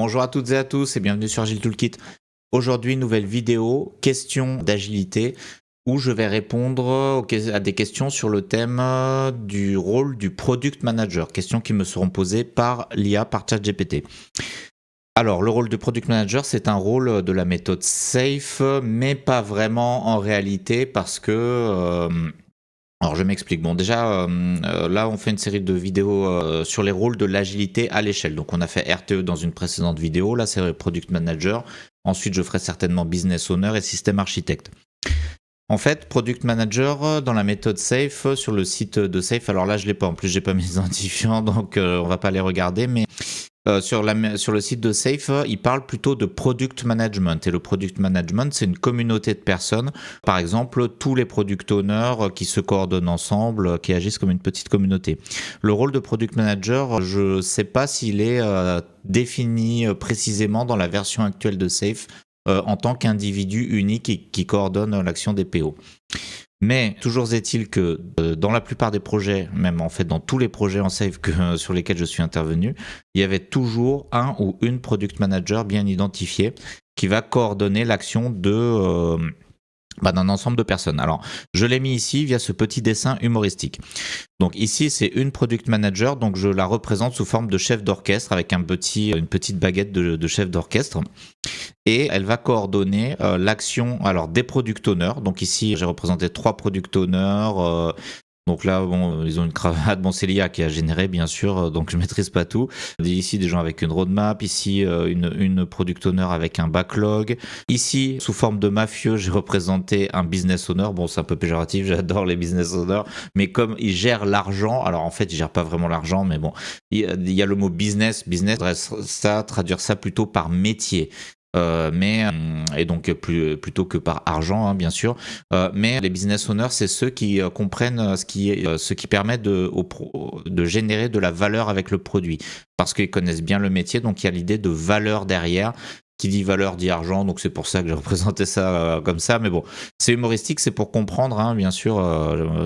Bonjour à toutes et à tous et bienvenue sur Agile Toolkit. Aujourd'hui, nouvelle vidéo, questions d'agilité, où je vais répondre à des questions sur le thème du rôle du Product Manager, questions qui me seront posées par l'IA, par ChatGPT. Alors, le rôle de Product Manager, c'est un rôle de la méthode SAFe, mais pas vraiment en réalité parce que... alors je m'explique. Bon déjà, là on fait une série de vidéos sur les rôles de l'agilité à l'échelle. Donc on a fait RTE dans une précédente vidéo, là c'est Product Manager. Ensuite je ferai certainement Business Owner et Système Architecte. En fait, Product Manager dans la méthode SAFe sur le site de SAFe, alors là je l'ai pas, en plus j'ai pas mes identifiants donc on va pas les regarder, mais sur le site de SAFe, il parle plutôt de product management. Et le product management, c'est une communauté de personnes. Par exemple, tous les product owners qui se coordonnent ensemble, qui agissent comme une petite communauté. Le rôle de product manager, je ne sais pas s'il est défini précisément dans la version actuelle de SAFe en tant qu'individu unique qui coordonne l'action des PO. Mais toujours est-il que dans la plupart des projets, même en fait dans tous les projets en SAFe sur lesquels je suis intervenu, il y avait toujours un ou une product manager bien identifié qui va coordonner l'action d'un ensemble de personnes. Alors, je l'ai mis ici via ce petit dessin humoristique. Donc ici, c'est une product manager, donc je la représente sous forme de chef d'orchestre avec une petite baguette de chef d'orchestre. Et elle va coordonner l'action des product owners. Donc ici, j'ai représenté 3 product owners. Donc là, bon, ils ont une cravate. Bon, c'est l'IA qui a généré, bien sûr, donc je maîtrise pas tout. Ici, des gens avec une roadmap. Ici, une product owner avec un backlog. Ici, sous forme de mafieux, j'ai représenté un business owner. Bon, c'est un peu péjoratif, j'adore les business owners. Mais comme ils gèrent l'argent, alors en fait, ils gèrent pas vraiment l'argent, mais bon, il y a le mot business. Business, traduire ça plutôt par métier. Et donc plutôt que par argent, hein, bien sûr. Mais les business owners, c'est ceux qui comprennent ce qui permet de générer de la valeur avec le produit, parce qu'ils connaissent bien le métier. Donc il y a l'idée de valeur derrière. Qui dit valeur dit argent, donc c'est pour ça que j'ai représenté ça comme ça. Mais bon, c'est humoristique, c'est pour comprendre, hein, bien sûr,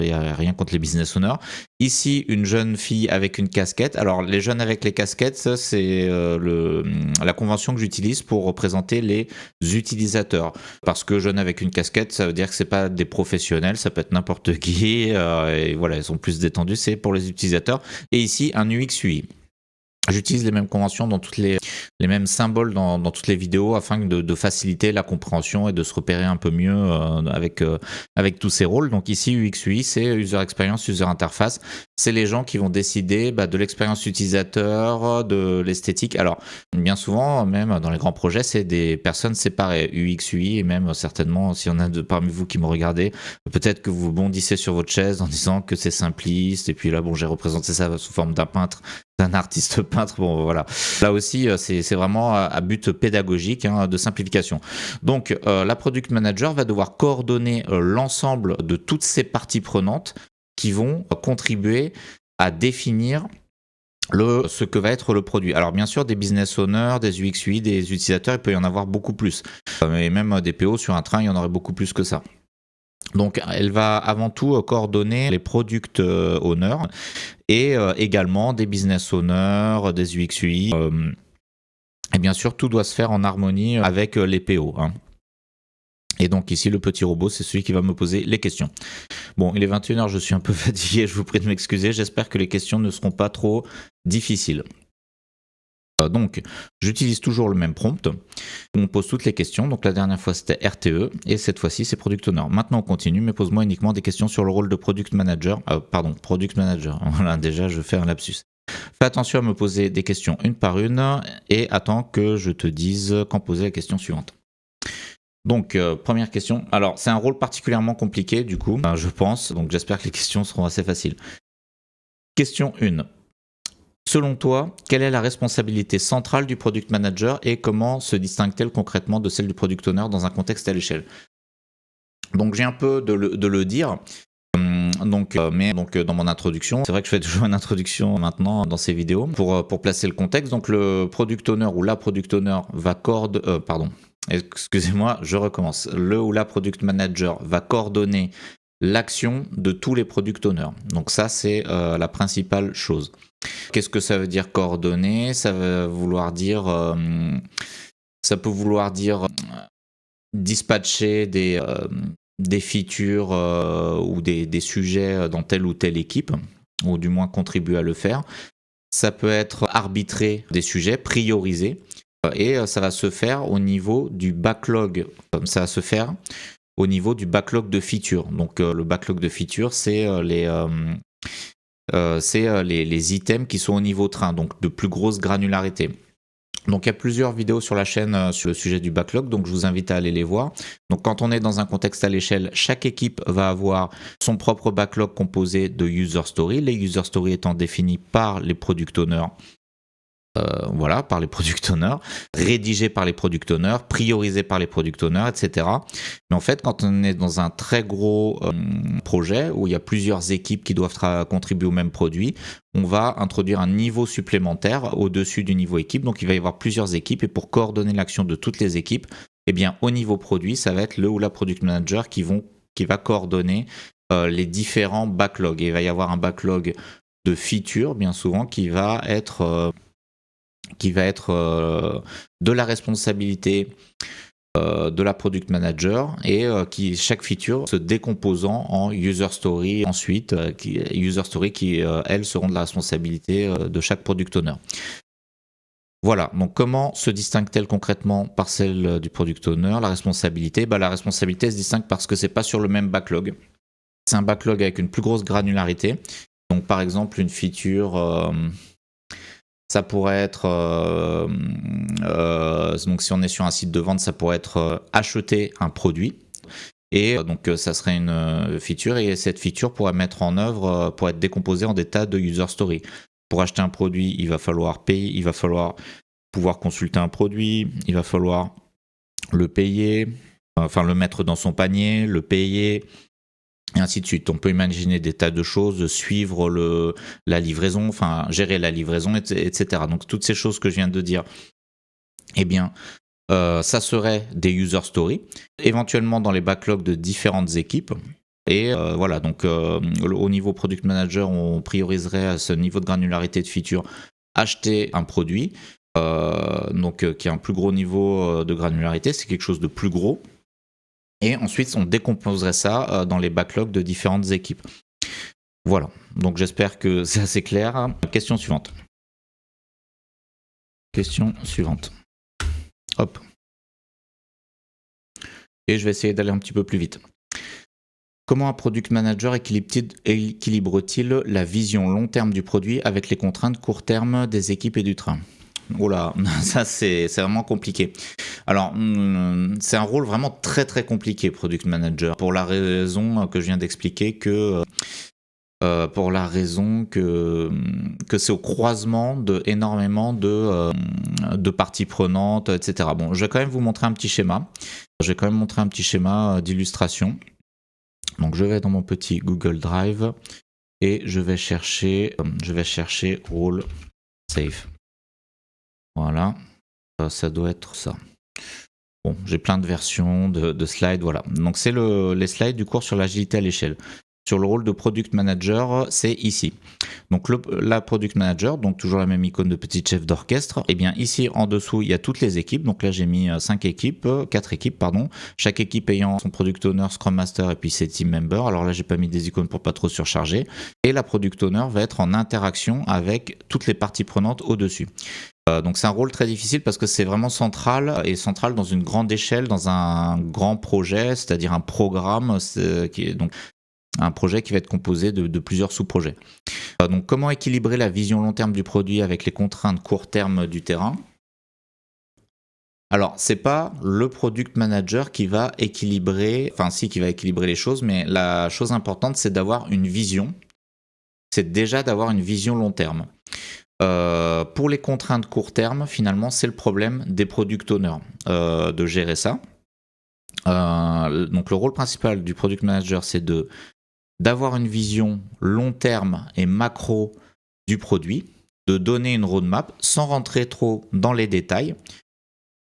il n'y a rien contre les business owners. Ici, une jeune fille avec une casquette. Alors, les jeunes avec les casquettes, c'est la convention que j'utilise pour représenter les utilisateurs. Parce que jeune avec une casquette, ça veut dire que c'est pas des professionnels, ça peut être n'importe qui. Et voilà, ils sont plus détendus, c'est pour les utilisateurs. Et ici, un UX UI. J'utilise les mêmes conventions dans les mêmes symboles dans toutes les vidéos afin de faciliter la compréhension et de se repérer un peu mieux avec tous ces rôles. Donc ici, UX UI, c'est User Experience, User Interface. C'est les gens qui vont décider de l'expérience utilisateur, de l'esthétique. Alors, bien souvent, même dans les grands projets, c'est des personnes séparées, UX UI, et même certainement, s'il y en a parmi vous qui me regardez, peut-être que vous bondissez sur votre chaise en disant que c'est simpliste. Et puis là, bon, j'ai représenté ça sous forme d'un peintre, d'un artiste peintre, bon voilà. Là aussi, c'est vraiment à but pédagogique, hein, de simplification. Donc, la product manager va devoir coordonner l'ensemble de toutes ces parties prenantes qui vont contribuer à définir ce que va être le produit. Alors bien sûr, des business owners, des UX UI, des utilisateurs, il peut y en avoir beaucoup plus. Et même des PO sur un train, il y en aurait beaucoup plus que ça. Donc, elle va avant tout coordonner les product owners et également des business owners, des UX UI. Et bien sûr, tout doit se faire en harmonie avec les PO. Hein. Et donc ici, le petit robot, c'est celui qui va me poser les questions. Bon, il est 21h, je suis un peu fatigué, je vous prie de m'excuser. J'espère que les questions ne seront pas trop difficiles. Donc, j'utilise toujours le même prompt. On pose toutes les questions. Donc, la dernière fois, c'était RTE et cette fois-ci, c'est Product Owner. Maintenant, on continue, mais pose-moi uniquement des questions sur le rôle de Product Manager. Product Manager. Voilà, déjà, je fais un lapsus. Fais attention à me poser des questions une par une et attends que je te dise quand poser la question suivante. Donc, première question. Alors, c'est un rôle particulièrement compliqué, du coup, je pense. Donc, j'espère que les questions seront assez faciles. Question 1. Selon toi, quelle est la responsabilité centrale du product manager et comment se distingue-t-elle concrètement de celle du product owner dans un contexte à l'échelle? Donc j'ai un peu de le dire. Donc dans mon introduction, c'est vrai que je fais toujours une introduction maintenant dans ces vidéos pour placer le contexte. Donc le product owner ou la product owner va excusez-moi, je recommence. Le ou la product manager va coordonner l'action de tous les product owners. Donc ça, c'est la principale chose. Qu'est-ce que ça veut dire coordonner? Ça peut vouloir dire dispatcher des features ou des sujets dans telle ou telle équipe, ou du moins contribuer à le faire. Ça peut être arbitrer des sujets, prioriser, et ça va se faire au niveau du backlog. Ça va se faire au niveau du backlog de features. Donc le backlog de features, c'est les items qui sont au niveau train, donc de plus grosse granularité. Donc il y a plusieurs vidéos sur la chaîne sur le sujet du backlog, donc je vous invite à aller les voir. Donc quand on est dans un contexte à l'échelle, chaque équipe va avoir son propre backlog composé de user stories, les user stories étant définis par les product owners. Par les product owners, rédigés par les product owners, priorisés par les product owners, etc. Mais en fait, quand on est dans un très gros projet où il y a plusieurs équipes qui doivent contribuer au même produit, on va introduire un niveau supplémentaire au-dessus du niveau équipe. Donc il va y avoir plusieurs équipes, et pour coordonner l'action de toutes les équipes, eh bien, au niveau produit, ça va être le ou la product manager qui va coordonner les différents backlogs. Et il va y avoir un backlog de features, bien souvent, qui va être de la responsabilité de la product manager, et chaque feature se décomposant en user story ensuite, user story qui elles seront de la responsabilité de chaque product owner. Voilà, donc comment se distingue-t-elle concrètement par celle du product owner? La responsabilité, la responsabilité se distingue parce que c'est pas sur le même backlog. C'est un backlog avec une plus grosse granularité. Donc par exemple une feature, ça pourrait être, donc si on est sur un site de vente, ça pourrait être acheter un produit. Et donc ça serait une feature, et cette feature pourrait mettre en œuvre, pour être décomposée en des tas de user stories. Pour acheter un produit, il va falloir payer, il va falloir pouvoir consulter un produit, il va falloir le payer, enfin le mettre dans son panier, le payer, et ainsi de suite. On peut imaginer des tas de choses, suivre la livraison, enfin gérer la livraison, etc. Donc toutes ces choses que je viens de dire, eh bien, ça serait des user stories, éventuellement dans les backlogs de différentes équipes. Et voilà, donc au niveau product manager, on prioriserait à ce niveau de granularité de feature acheter un produit, qui a un plus gros niveau de granularité, c'est quelque chose de plus gros. Et ensuite, on décomposerait ça dans les backlogs de différentes équipes. Voilà, donc j'espère que c'est assez clair. Question suivante. Question suivante. Hop. Et je vais essayer d'aller un petit peu plus vite. Comment un product manager équilibre-t-il la vision long terme du produit avec les contraintes court terme des équipes et du train? Oula, ça c'est vraiment compliqué. Alors, c'est un rôle vraiment très très compliqué, product manager, pour la raison que je viens d'expliquer, que c'est au croisement de énormément de parties prenantes, etc. Bon, je vais quand même vous montrer un petit schéma. Je vais quand même montrer un petit schéma d'illustration. Donc, je vais dans mon petit Google Drive et je vais chercher role safe. Voilà, ça doit être ça. Bon, j'ai plein de versions de slides, voilà. Donc c'est les slides du cours sur l'agilité à l'échelle. Sur le rôle de product manager, c'est ici. Donc la product manager, donc toujours la même icône de petit chef d'orchestre. Et bien ici en dessous, il y a toutes les équipes. Donc là j'ai mis 4 équipes, pardon. Chaque équipe ayant son product owner, scrum master et puis ses team members. Alors là j'ai pas mis des icônes pour pas trop surcharger. Et la product owner va être en interaction avec toutes les parties prenantes au-dessus. Donc c'est un rôle très difficile parce que c'est vraiment central dans une grande échelle, dans un grand projet, c'est-à-dire un programme qui est donc un projet qui va être composé de plusieurs sous-projets. Donc comment équilibrer la vision long terme du produit avec les contraintes court terme du terrain? Alors, c'est pas le product manager qui va équilibrer, enfin si, qui va équilibrer les choses, mais la chose importante, c'est d'avoir une vision. C'est déjà d'avoir une vision long terme. Pour les contraintes court terme, finalement, c'est le problème des product owners de gérer ça. Donc le rôle principal du product manager, c'est d'avoir une vision long terme et macro du produit, de donner une roadmap sans rentrer trop dans les détails.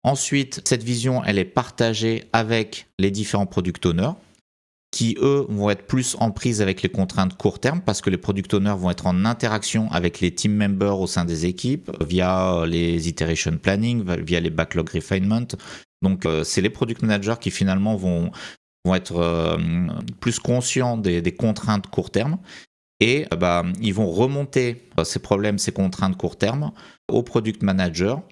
Ensuite, cette vision, elle est partagée avec les différents product owners. qui eux vont être plus en prise avec les contraintes court terme parce que les product owners vont être en interaction avec les team members au sein des équipes via les iteration planning, via les backlog refinement. Donc c'est les product managers qui finalement vont être plus conscients des contraintes court terme et ils vont remonter ces problèmes, ces contraintes court terme au product manager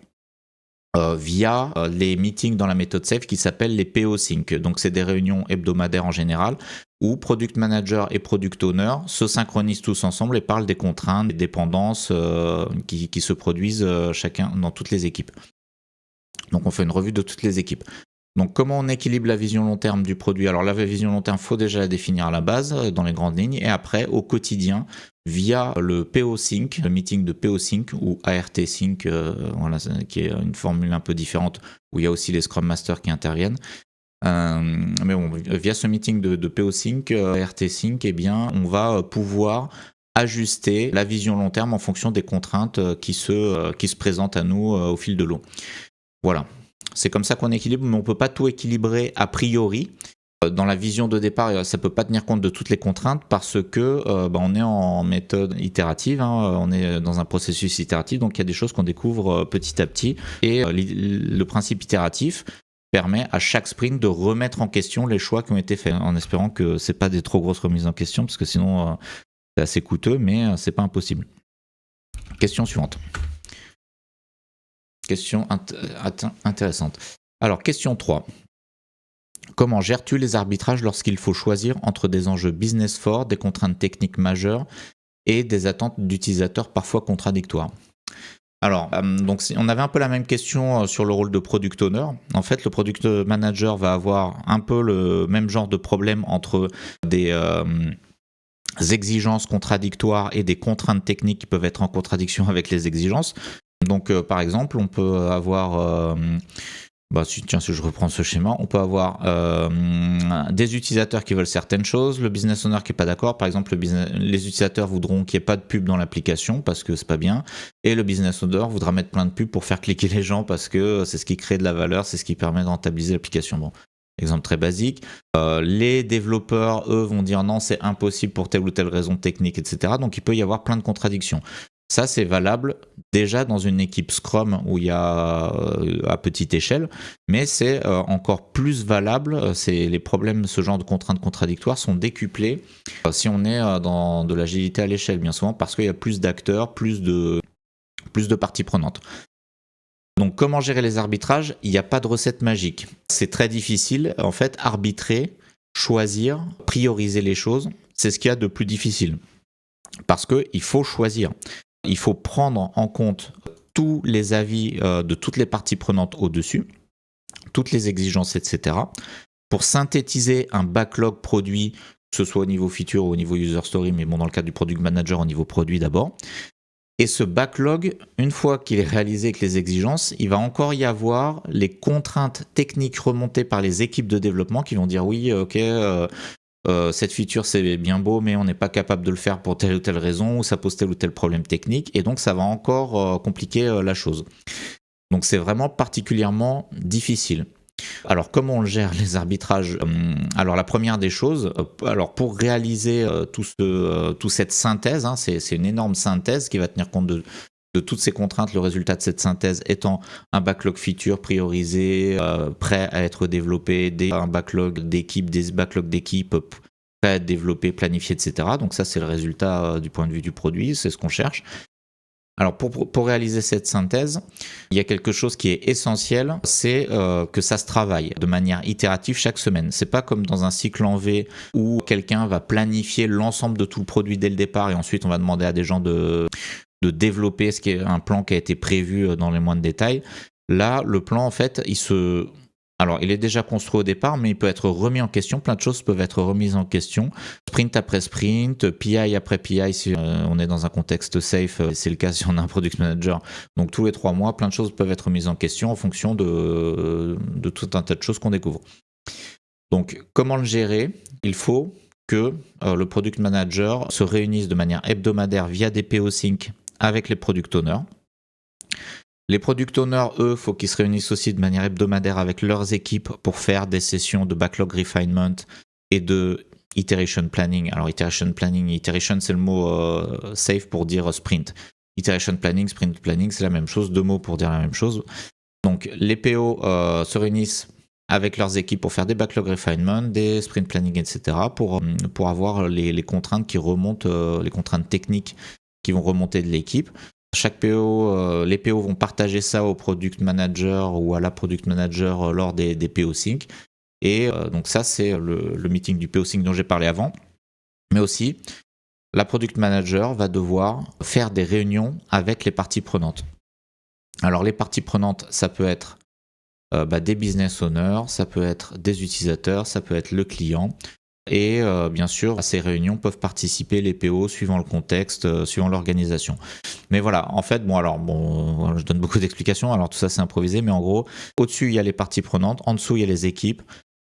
via les meetings dans la méthode SAFe qui s'appellent les PO Sync. Donc c'est des réunions hebdomadaires en général où product manager et product owner se synchronisent tous ensemble et parlent des contraintes, des dépendances qui se produisent chacun dans toutes les équipes. Donc on fait une revue de toutes les équipes. Donc comment on équilibre la vision long terme du produit? Alors la vision long terme, il faut déjà la définir à la base, dans les grandes lignes, et après au quotidien, via le PO Sync, le meeting de PO Sync ou ART Sync, voilà, qui est une formule un peu différente, où il y a aussi les Scrum Masters qui interviennent. Mais bon, via ce meeting de PO Sync, ART Sync, eh bien, on va pouvoir ajuster la vision long terme en fonction des contraintes qui se présentent à nous au fil de l'eau. Voilà. C'est comme ça qu'on équilibre, mais on ne peut pas tout équilibrer a priori. Dans la vision de départ, ça ne peut pas tenir compte de toutes les contraintes parce que on est en méthode itérative, on est dans un processus itératif, donc il y a des choses qu'on découvre petit à petit. Et le principe itératif permet à chaque sprint de remettre en question les choix qui ont été faits, en espérant que ce n'est pas des trop grosses remises en question, parce que sinon c'est assez coûteux, mais ce n'est pas impossible. Question suivante. Question intéressante. Alors, question 3. Comment gères-tu les arbitrages lorsqu'il faut choisir entre des enjeux business forts, des contraintes techniques majeures et des attentes d'utilisateurs parfois contradictoires? Alors, donc on avait un peu la même question sur le rôle de product owner. En fait, le product manager va avoir un peu le même genre de problème entre des exigences contradictoires et des contraintes techniques qui peuvent être en contradiction avec les exigences. Donc, par exemple, on peut avoir, si je reprends ce schéma, on peut avoir des utilisateurs qui veulent certaines choses, le business owner qui n'est pas d'accord. Par exemple, les utilisateurs voudront qu'il n'y ait pas de pub dans l'application parce que c'est pas bien, et le business owner voudra mettre plein de pubs pour faire cliquer les gens parce que c'est ce qui crée de la valeur, c'est ce qui permet de rentabiliser l'application. Bon, exemple très basique. Les développeurs, eux, vont dire non, c'est impossible pour telle ou telle raison technique, etc. Donc, il peut y avoir plein de contradictions. Ça, c'est valable déjà dans une équipe Scrum où il y a à petite échelle, mais c'est encore plus valable. Les problèmes, ce genre de contraintes contradictoires sont décuplés si on est dans de l'agilité à l'échelle, bien souvent, parce qu'il y a plus d'acteurs, plus de parties prenantes. Donc, comment gérer les arbitrages? Il n'y a pas de recette magique. C'est très difficile, en fait, arbitrer, choisir, prioriser les choses, c'est ce qu'il y a de plus difficile. Parce qu'il faut choisir. Il faut prendre en compte tous les avis de toutes les parties prenantes au-dessus, toutes les exigences, etc., pour synthétiser un backlog produit, que ce soit au niveau feature ou au niveau user story, mais bon, dans le cas du product manager, au niveau produit d'abord. Et ce backlog, une fois qu'il est réalisé avec les exigences, il va encore y avoir les contraintes techniques remontées par les équipes de développement qui vont dire oui, ok, cette feature c'est bien beau mais on n'est pas capable de le faire pour telle ou telle raison ou ça pose tel ou tel problème technique et donc ça va encore compliquer la chose. Donc c'est vraiment particulièrement difficile. Alors comment on gère les arbitrages? Alors la première des choses, alors pour réaliser toute cette synthèse, c'est une énorme synthèse qui va tenir compte de toutes ces contraintes, le résultat de cette synthèse étant un backlog feature priorisé, prêt à être développé, un backlog d'équipe, des backlogs d'équipe prêt à être développé, planifié, etc. Donc ça, c'est le résultat du point de vue du produit, c'est ce qu'on cherche. Alors pour réaliser cette synthèse, il y a quelque chose qui est essentiel, c'est que ça se travaille de manière itérative chaque semaine. C'est pas comme dans un cycle en V où quelqu'un va planifier l'ensemble de tout le produit dès le départ et ensuite on va demander à des gens de développer ce qui est un plan qui a été prévu dans les moindres détails. Là, le plan, en fait, il est déjà construit au départ, mais il peut être remis en question. Plein de choses peuvent être remises en question. Sprint après sprint, PI après PI, si on est dans un contexte safe, c'est le cas si on a un product manager. Donc tous les 3 mois, plein de choses peuvent être remises en question en fonction de tout un tas de choses qu'on découvre. Donc comment le gérer? Il faut que le product manager se réunisse de manière hebdomadaire via des PO Sync avec les product owners. Les product owners, eux, faut qu'ils se réunissent aussi de manière hebdomadaire avec leurs équipes pour faire des sessions de backlog refinement et de iteration planning. Alors iteration planning, iteration c'est le mot safe pour dire sprint. Iteration planning, sprint planning, c'est la même chose, 2 mots pour dire la même chose. Donc les PO se réunissent avec leurs équipes pour faire des backlog refinement, des sprint planning, etc. pour avoir les contraintes qui remontent, les contraintes techniques qui vont remonter de l'équipe. Chaque PO, les PO vont partager ça au product manager ou à la product manager lors des PO sync. Et donc ça, c'est le meeting du PO sync dont j'ai parlé avant. Mais aussi, la product manager va devoir faire des réunions avec les parties prenantes. Alors les parties prenantes, ça peut être des business owners, ça peut être des utilisateurs, ça peut être le client. Et bien sûr, à ces réunions peuvent participer les PO suivant le contexte, suivant l'organisation. Mais voilà, en fait, je donne beaucoup d'explications, alors tout ça c'est improvisé, mais en gros, au-dessus il y a les parties prenantes, en dessous il y a les équipes.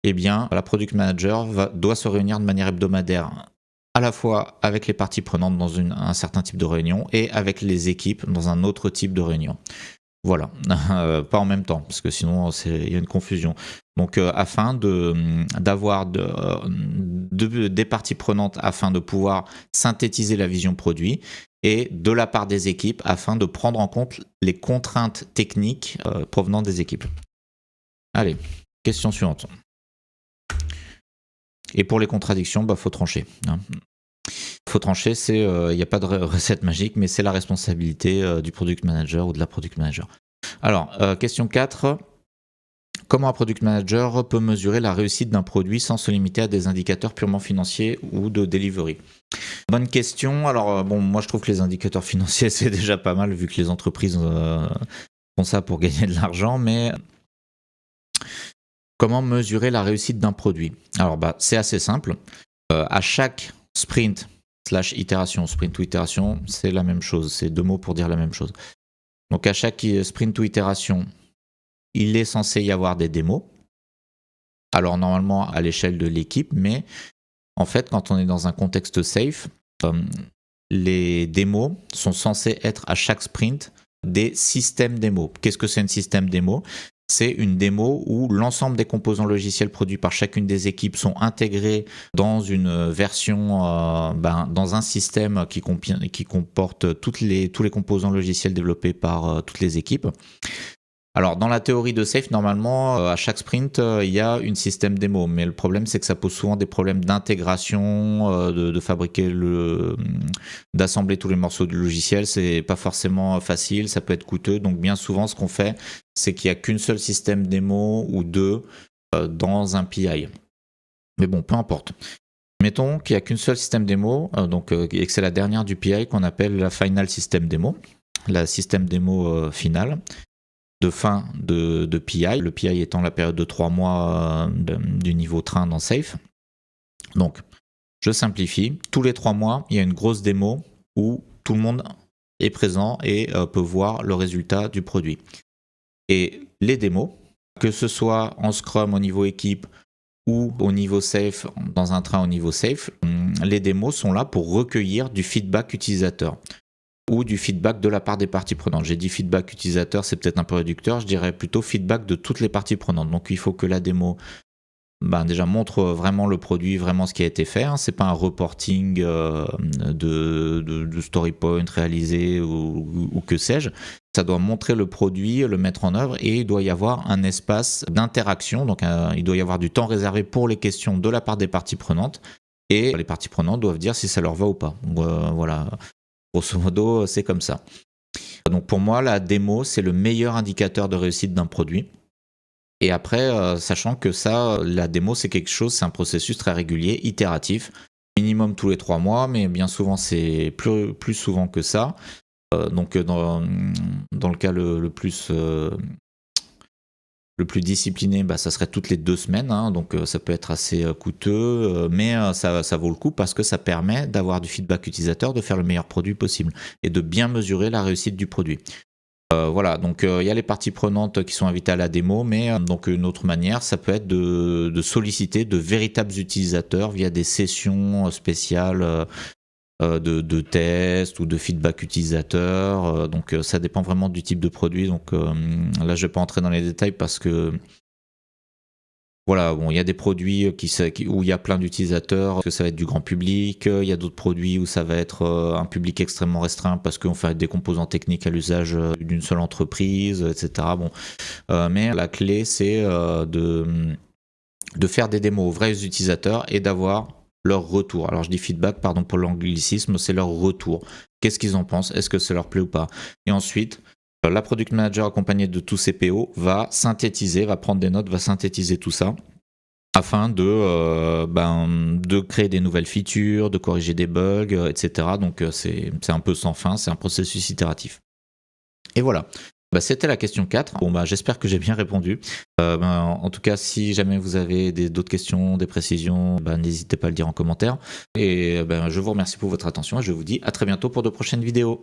Eh bien, la product manager doit se réunir de manière hebdomadaire, à la fois avec les parties prenantes dans un certain type de réunion et avec les équipes dans un autre type de réunion. Voilà, pas en même temps, parce que sinon il y a une confusion. Donc afin d'avoir des parties prenantes afin de pouvoir synthétiser la vision produit et de la part des équipes afin de prendre en compte les contraintes techniques provenant des équipes. Allez, question suivante. Et pour les contradictions, faut trancher. Faut trancher, il n'y a pas de recette magique, mais c'est la responsabilité du product manager ou de la product manager. Alors, question 4. Comment un product manager peut mesurer la réussite d'un produit sans se limiter à des indicateurs purement financiers ou de delivery? Bonne question. Alors, moi je trouve que les indicateurs financiers c'est déjà pas mal vu que les entreprises font ça pour gagner de l'argent, mais comment mesurer la réussite d'un produit? Alors, c'est assez simple. À chaque sprint / itération, sprint ou itération, c'est la même chose. C'est 2 mots pour dire la même chose. Donc à chaque sprint ou itération, il est censé y avoir des démos. Alors normalement à l'échelle de l'équipe, mais en fait quand on est dans un contexte safe, les démos sont censés être à chaque sprint des systèmes démos. Qu'est-ce que c'est un système démo ? C'est une démo où l'ensemble des composants logiciels produits par chacune des équipes sont intégrés dans une version, dans un système qui comporte tous les composants logiciels développés par toutes les équipes. Alors, dans la théorie de safe, normalement, à chaque sprint, il y a une système démo. Mais le problème, c'est que ça pose souvent des problèmes d'intégration, de fabriquer d'assembler tous les morceaux du logiciel. C'est pas forcément facile, ça peut être coûteux. Donc, bien souvent, ce qu'on fait, c'est qu'il n'y a qu'une seule système démo ou 2 dans un PI. Mais bon, peu importe. Mettons qu'il n'y a qu'une seule système démo, et que c'est la dernière du PI qu'on appelle la final system démo, la système démo finale de fin de PI, le PI étant la période de 3 mois du niveau train dans Safe. Donc, je simplifie, tous les 3 mois, il y a une grosse démo où tout le monde est présent et peut voir le résultat du produit. Et les démos, que ce soit en Scrum au niveau équipe ou au niveau Safe, dans un train au niveau Safe, les démos sont là pour recueillir du feedback utilisateur ou du feedback de la part des parties prenantes. J'ai dit feedback utilisateur, c'est peut-être un peu réducteur, je dirais plutôt feedback de toutes les parties prenantes. Donc il faut que la démo déjà montre vraiment le produit, vraiment ce qui a été fait. C'est pas un reporting de story point réalisé ou que sais-je. Ça doit montrer le produit, le mettre en œuvre et il doit y avoir un espace d'interaction. Donc il doit y avoir du temps réservé pour les questions de la part des parties prenantes et les parties prenantes doivent dire si ça leur va ou pas. Voilà. Grosso modo, c'est comme ça. Donc pour moi, la démo, c'est le meilleur indicateur de réussite d'un produit. Et après, sachant que ça, la démo, c'est quelque chose, c'est un processus très régulier, itératif, minimum tous les 3 mois, mais bien souvent, c'est plus souvent que ça. Donc dans le cas le plus discipliné, ça serait toutes les 2 semaines, donc ça peut être assez coûteux, mais ça vaut le coup parce que ça permet d'avoir du feedback utilisateur, de faire le meilleur produit possible et de bien mesurer la réussite du produit. Voilà, donc il y a les parties prenantes qui sont invitées à la démo, mais donc une autre manière, ça peut être de solliciter de véritables utilisateurs via des sessions spéciales de tests ou de feedback utilisateur. Donc ça dépend vraiment du type de produit. Donc là, je vais pas entrer dans les détails parce que Voilà, bon, il y a des produits où il y a plein d'utilisateurs, que ça va être du grand public. Il y a d'autres produits où ça va être un public extrêmement restreint parce qu'on fait des composants techniques à l'usage d'une seule entreprise, etc. Bon, mais la clé, c'est de faire des démos aux vrais utilisateurs et d'avoir leur retour. Alors je dis feedback, pardon pour l'anglicisme, c'est leur retour. Qu'est-ce qu'ils en pensent? Est-ce que ça leur plaît ou pas? Et ensuite, la product manager accompagnée de tous ces PO va synthétiser, va prendre des notes, va synthétiser tout ça afin de créer des nouvelles features, de corriger des bugs, etc. Donc c'est un peu sans fin, c'est un processus itératif. Et voilà. C'était la question 4. Bon, j'espère que j'ai bien répondu. En tout cas, si jamais vous avez d'autres questions, des précisions, n'hésitez pas à le dire en commentaire. Et je vous remercie pour votre attention et je vous dis à très bientôt pour de prochaines vidéos.